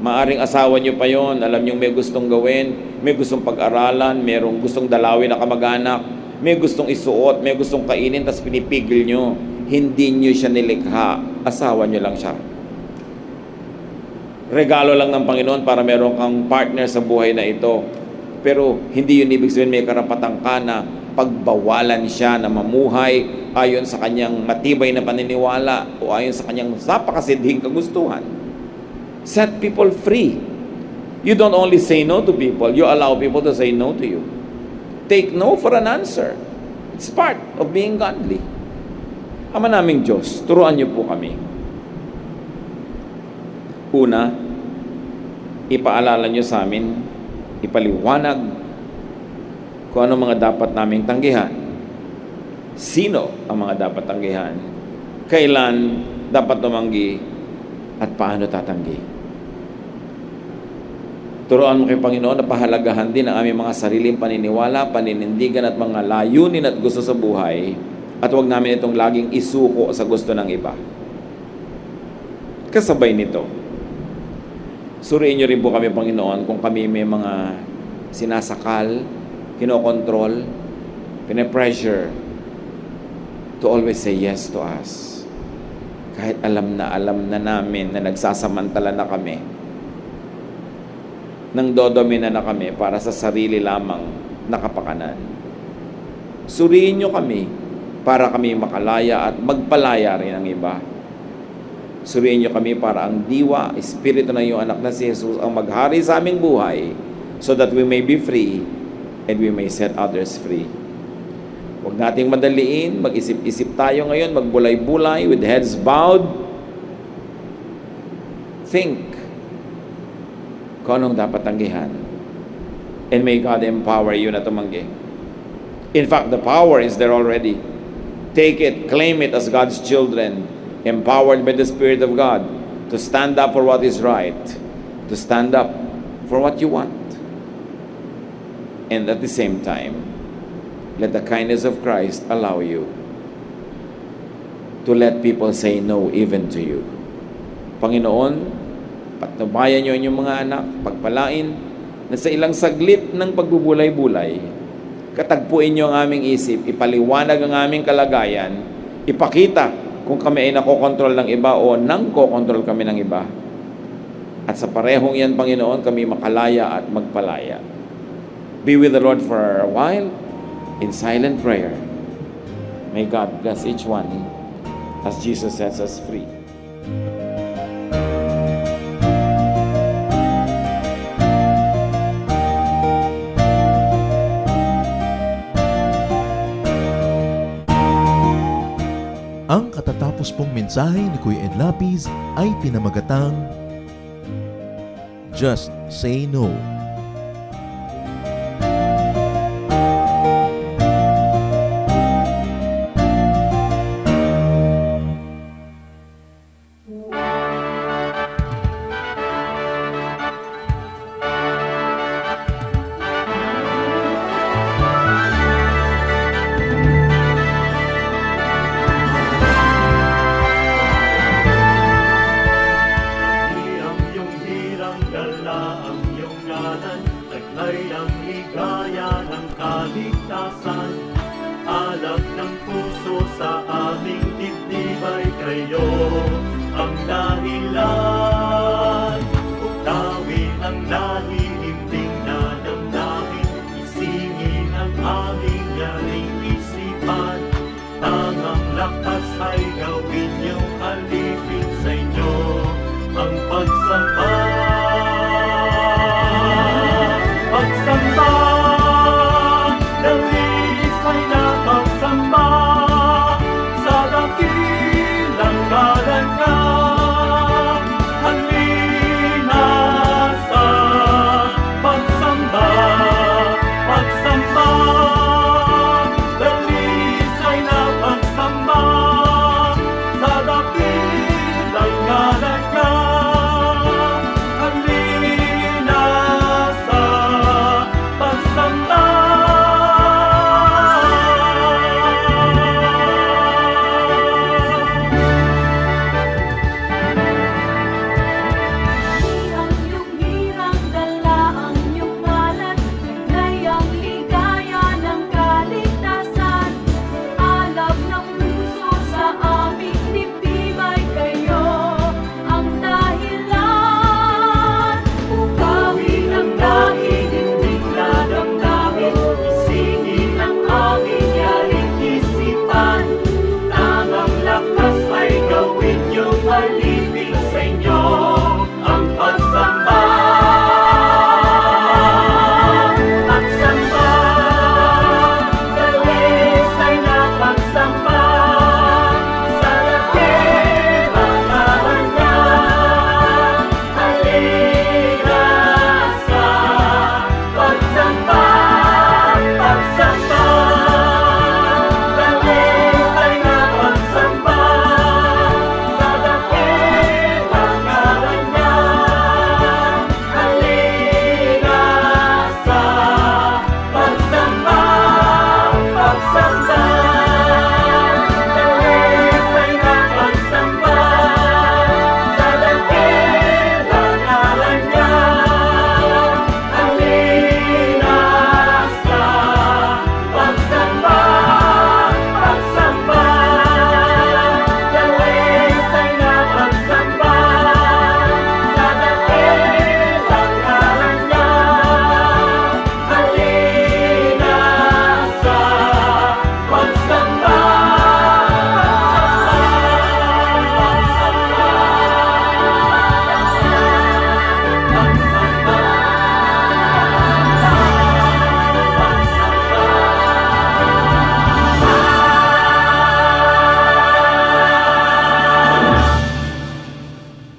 Maaring asawa nyo pa yon, alam nyo may gustong gawin, may gustong pag-aralan, mayroong gustong dalawin na kamag-anak, may gustong isuot, may gustong kainin, tas pinipigil nyo. Hindi nyo siya nilikha, asawa nyo lang siya. Regalo lang ng Panginoon para meron kang partner sa buhay na ito. Pero hindi yun ibig sabihin may karapatan ka na pagbawalan siya na mamuhay ayon sa kanyang matibay na paniniwala o ayon sa kanyang napakasidhing kagustuhan. Set people free. You don't only say no to people, you allow people to say no to you. Take no for an answer. It's part of being godly. Ama naming Diyos, turuan niyo po kami. Una, ipaalala niyo sa amin, ipaliwanag kung ano mga dapat naming tanggihan. Sino ang mga dapat tanggihan? Kailan dapat tumanggi? At paano tatanggi? Turuan mo kay Panginoon na pahalagahan din ang aming mga sariling paniniwala, paninindigan at mga layunin at gusto sa buhay at huwag namin itong laging isuko sa gusto ng iba. Kasabay nito, suriin niyo rin po kami, Panginoon, kung kami may mga sinasakal, kinokontrol, pinapressure to always say yes to us. Kahit alam na namin na nagsasamantala na kami, nang dodomina na kami para sa sarili lamang na kapakanan. Suriin niyo kami para kami makalaya at magpalaya rin ang iba. Suriin niyo kami para ang diwa, espiritu ng iyong anak na si Jesus ang maghari sa aming buhay so that we may be free and we may set others free. Huwag nating madaliin, mag-isip-isip tayo ngayon, magbulay-bulay with heads bowed. Think kung anong dapat tanggihan. And may God empower you na tumanggi. In fact, the power is there already. Take it, claim it as God's children, empowered by the Spirit of God to stand up for what is right, to stand up for what you want. And at the same time, let the kindness of Christ allow you to let people say no even to you. Panginoon, patnubayan niyo inyong mga anak, pagpalain na sa ilang saglit ng pagbubulay-bulay, katagpuin niyo ang aming isip, ipaliwanag ang aming kalagayan, ipakita kung kami ay nakokontrol ng iba o nang kokontrol kami ng iba. At sa parehong yan, Panginoon, kami makalaya at magpalaya. Be with the Lord for a while in silent prayer. May God bless each one as Jesus sets us free. Ang katatapos pong mensahe ni Kuya Ed Lapiz ay pinamagatang Just Say No. Ang iyong hirang dala, ang iyong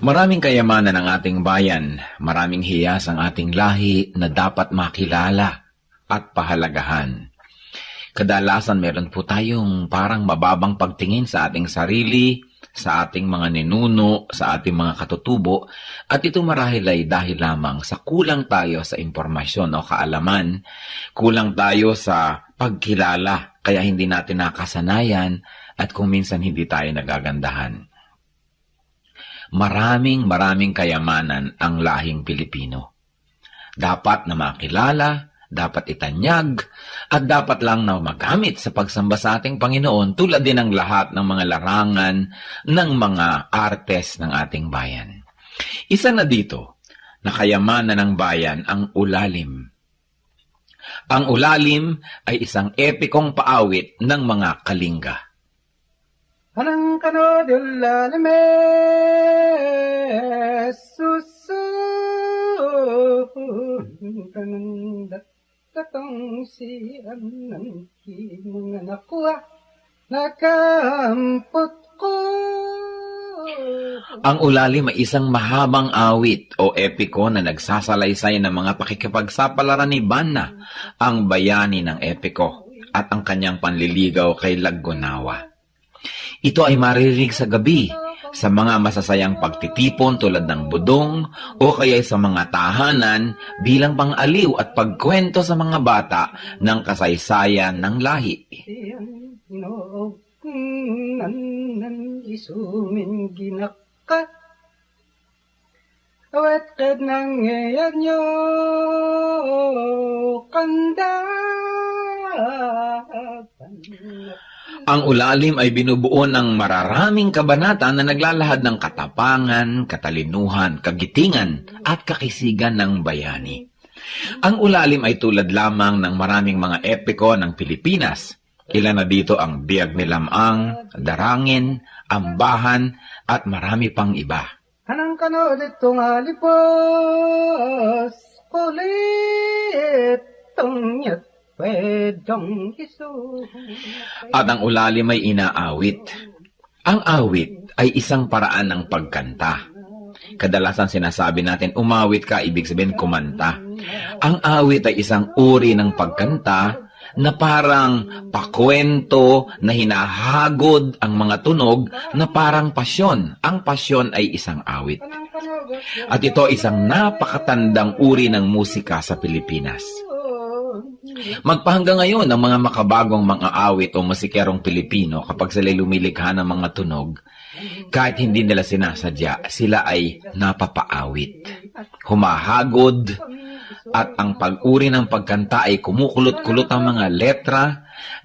Maraming kayamanan ang ating bayan, maraming hiyas ang ating lahi na dapat makilala at pahalagahan. Kadalasan meron po tayong parang mababang pagtingin sa ating sarili, sa ating mga ninuno, sa ating mga katutubo, at ito marahil ay dahil lamang sa kulang tayo sa impormasyon o kaalaman, kulang tayo sa pagkilala, kaya hindi natin nakasanayan at kung minsan hindi tayo nagagandahan. Maraming kayamanan ang lahing Pilipino. Dapat na makilala, dapat itanyag, at dapat lang na magamit sa pagsamba sa ating Panginoon tulad din ng lahat ng mga larangan ng mga artes ng ating bayan. Isa na dito, na kayamanan ng bayan ang ulalim. Ang ulalim ay isang epikong paawit ng mga Kalinga. Anang kano dilalime susun tatong si anang mga nakuha nakampot ko. Ang ulalim ay isang mahabang awit o epiko na nagsasalaysay ng mga pakikipagsapalaran ni Banna, ang bayani ng epiko, at ang kanyang panliligaw kay Laggunawa. Ito ay maririnig sa gabi, sa mga masasayang pagtitipon tulad ng budong o kaya sa mga tahanan bilang pang-aliw at pagkwento sa mga bata ng kasaysayan ng lahi. Nan isumin ginaka awat kad nang ngayon nyo kanda. Ang ulalim ay binubuo ng mararaming kabanata na naglalahad ng katapangan, katalinuhan, kagitingan at kakisigan ng bayani. Ang ulalim ay tulad lamang ng maraming mga epiko ng Pilipinas. Ilan na dito ang Biyag ni Lamang, Darangin, Ambahan at marami pang iba. Anang kano dito nga lipos kulit tong yat pwedong isu. At ang ulalim ay inaawit. Ang awit ay isang paraan ng pagkanta. Kadalasan sinasabi natin, umawit ka, ibig sabihin kumanta. Ang awit ay isang uri ng pagkanta na parang pakwento na hinahagod ang mga tunog na parang pasyon. Ang pasyon ay isang awit. At ito isang napakatandang uri ng musika sa Pilipinas. Magpahanggang ngayon ang mga makabagong mga awit o musikerong Pilipino kapag sila lumilikha ng mga tunog, kahit hindi nila sinasadya, sila ay napapaawit, humahagod, at ang pag-uri ng pagkanta ay kumukulot-kulot ang mga letra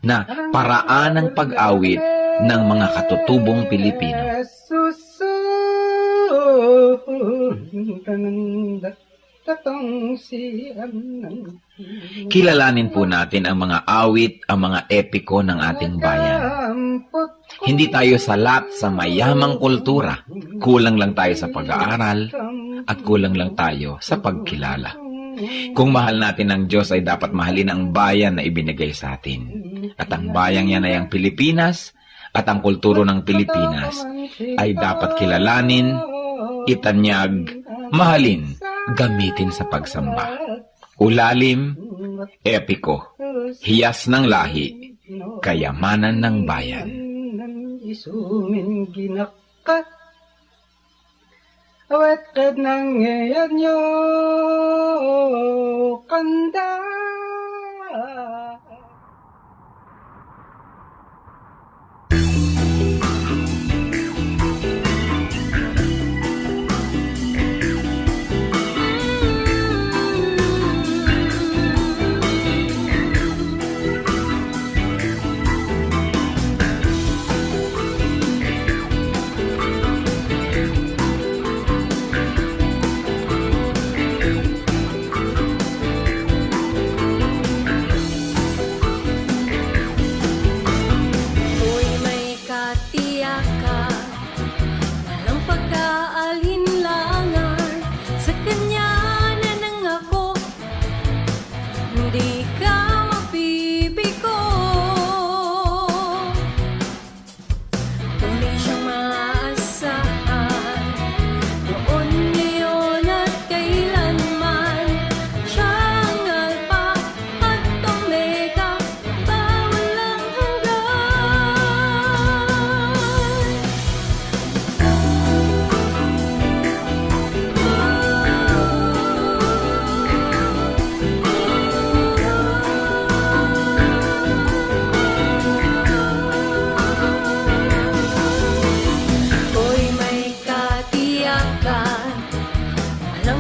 na paraan ng pag-awit ng mga katutubong Pilipino. Kilalanin po natin ang mga awit, ang mga epiko ng ating bayan. Hindi tayo salat sa mayamang kultura. Kulang lang tayo sa pag-aaral at kulang lang tayo sa pagkilala. Kung mahal natin ang Diyos ay dapat mahalin ang bayan na ibinigay sa atin. At ang bayang yan ay ang Pilipinas at ang kulturo ng Pilipinas ay dapat kilalanin, itanyag, mahalin, gamitin sa pagsamba. Ulalim, epiko, hiyas ng lahi, kayamanan ng bayan. Isumin ginaka awat kad nang ngayon nyo kanda.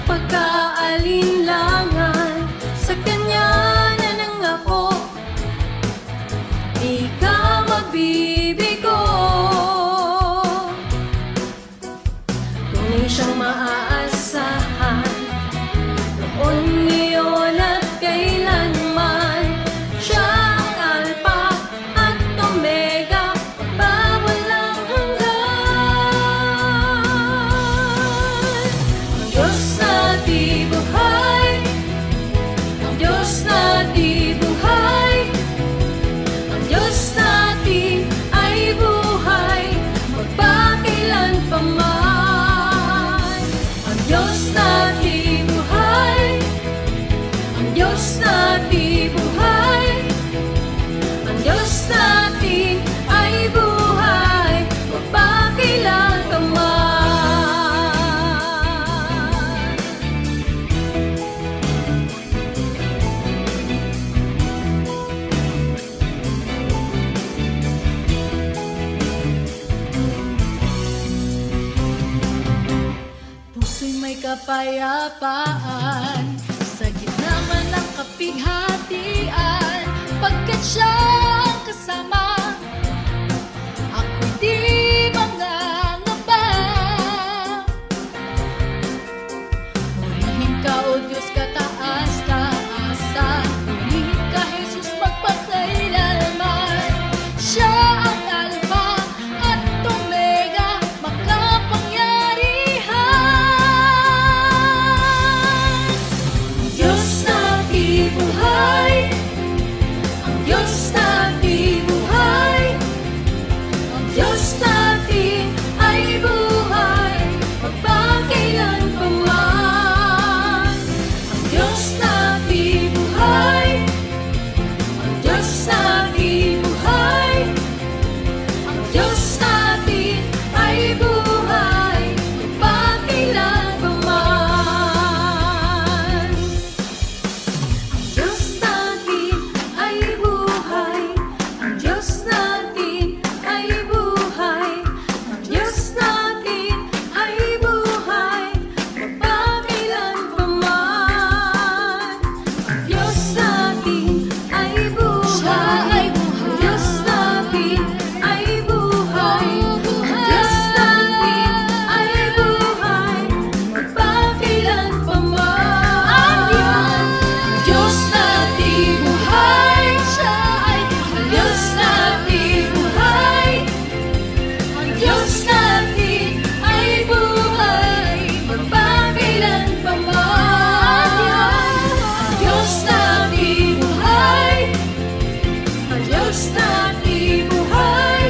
pagkaalinlangan sa Kanya na nangako, di ka mabibigo. Tunay siyang maaasahan, noon, ngayon at kailanman. Siya ang Alpha at Omega, magpawalang hanggan. Ang Diyos na di buhay, ang Diyos na di buhay, ang Diyos natin ay buhay, magpakailan pa man. Ang Diyos na di buhay, ang Diyos na di buhay, ang Diyos natin ay buhay, magpakailan pa man. Puso'y may kapayapaan sa gitna man ng kapighatian, pagkat siya ang kasama, ako'y di mangangamba. Purihin ka, O Diyos, kataas-taasan, purihin ka, Jesus, magpakailanman. Siya ang Alpha at Omega, makapangyarihan. Ang Diyos na di buhay, ang Diyos na di buhay, ang Diyos natin ay buhay, magpakailan pa man. Ang Diyos na di buhay, ang Diyos na di buhay, ang Diyos natin ay buhay, magpakailan pa man. Ang Diyos natin ay buhay, ang Diyos natin ay buhay, ang Diyos natin ay buhay, magpakailan pa man. Ang Diyos natin ay buhay, ang Diyos natin ay buhay, ang Diyos natin ay buhay, magpakailan pa man. Ang Diyos natin buhay, siya ay ang Diyos natin buhay, ang Diyos natin ay buhay, magpakailan pa man. Ang Diyos natin buhay, ang Diyos natin buhay,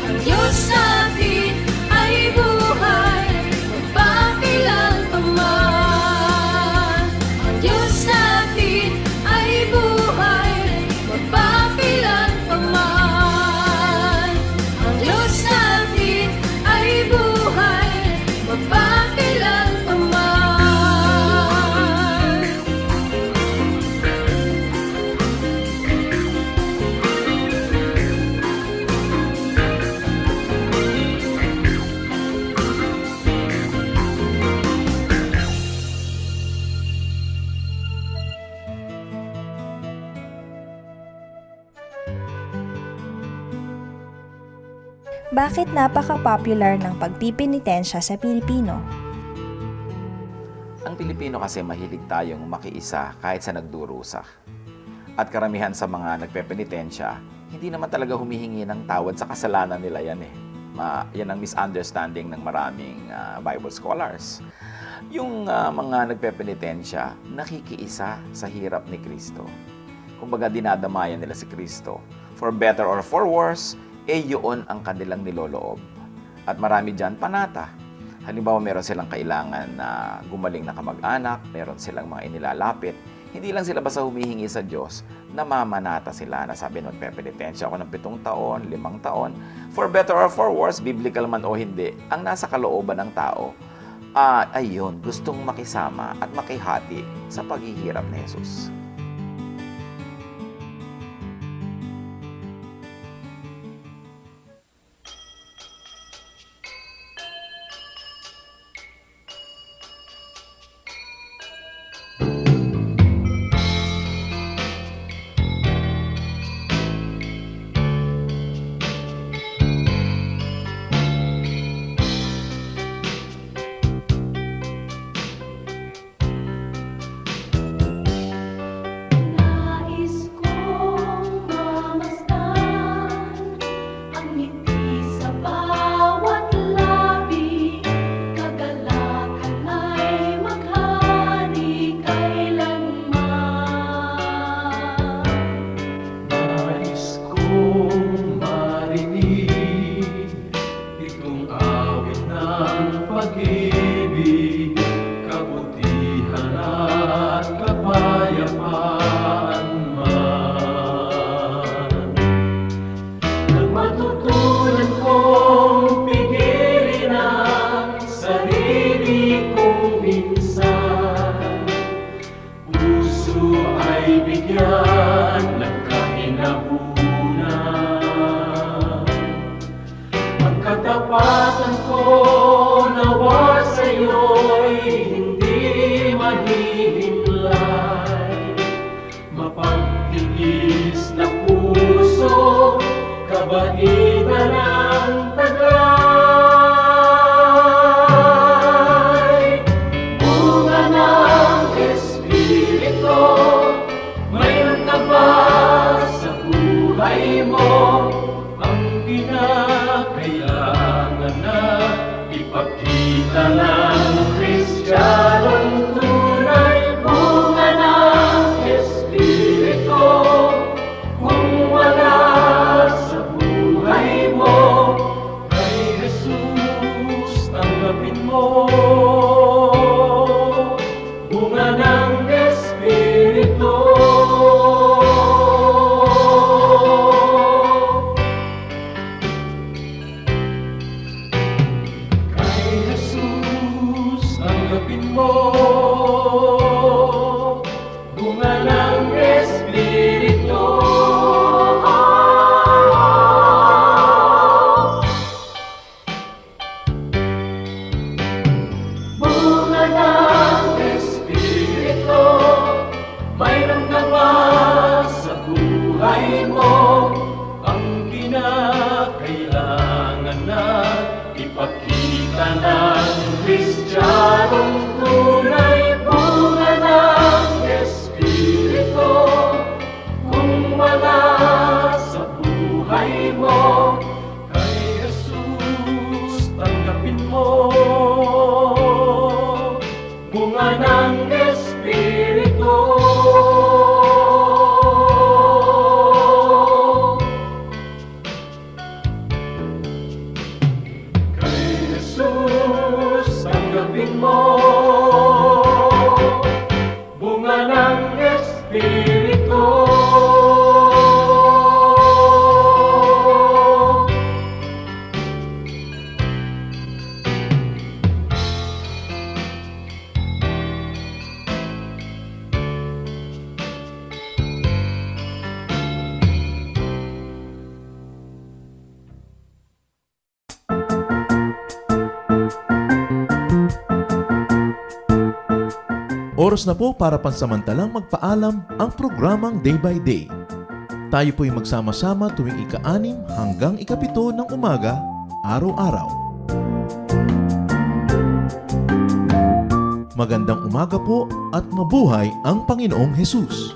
ang Diyos natin ay buhay, magpakailan pa man. Ang Diyos natin ay buhay, magpakailan pa man. Ang Diyos natin ay buhay, magpakailan pa man. Bakit napaka-popular ng pagpipinitensya sa Pilipino? Ang Pilipino kasi mahilig tayong makiisa kahit sa nagdurusa. At karamihan sa mga nagpepenitensya, hindi naman talaga humihingi ng tawad sa kasalanan nila yan eh. Yan ang misunderstanding ng maraming Bible scholars. Yung mga nagpepenitensya, nakikiisa sa hirap ni Kristo. Kumbaga dinadamayan nila si Kristo. For better or for worse, yun ang kanilang niloloob. At marami dyan panata. Halimbawa, meron silang kailangan na gumaling na kamag-anak, meron silang mga inilalapit. Hindi lang sila basta humihingi sa Diyos, namamanata sila na sabi, magpepenitensya ako ng 7 taon, 5 taon. For better or for worse, biblical man o hindi, ang nasa kalooban ng tao, ayun, gustong makisama at makihati sa paghihirap ni Jesus. pag-ibig, kabutihan at kapayapaan man. Nang matutunan kong pigilin ang sarili kong minsan, puso ay bigyan ng kahinahunan. Ang katapatan ko nawa sa'yo'y hindi mahihimlay. Mapagtigis na puso, kabaitan ng taglay. Bunga ng Espiritu, mayroon ka ba sa buhay mo? Ang kinakailangan na ipakita ng Kristiyanong tunay. Bunga ng Espiritu, kung wala sa buhay mo, kay Jesus tanggapin mo. Bunga ng Espiritu. Kay Jesus tanggapin mo. Bunga ng Espiritu. Bunga ng Espiritu, mayroon ka ba sa buhay mo? Ang kinakailangan na ipakita ng Kristiyanong tunay. Bunga ng Espiritu, kung wala sa buhay mo, kay Jesus tanggapin mo. Bunga ng Espiritu. Kay Jesus tanggapin mo. Bunga ng Espiritu. Oras na po para pansamantalang magpaalam ang programang Day by Day. Tayo po'y magsama-sama tuwing ika-6 hanggang ika-7 ng umaga, araw-araw. Magandang umaga po at mabuhay ang Panginoong Hesus!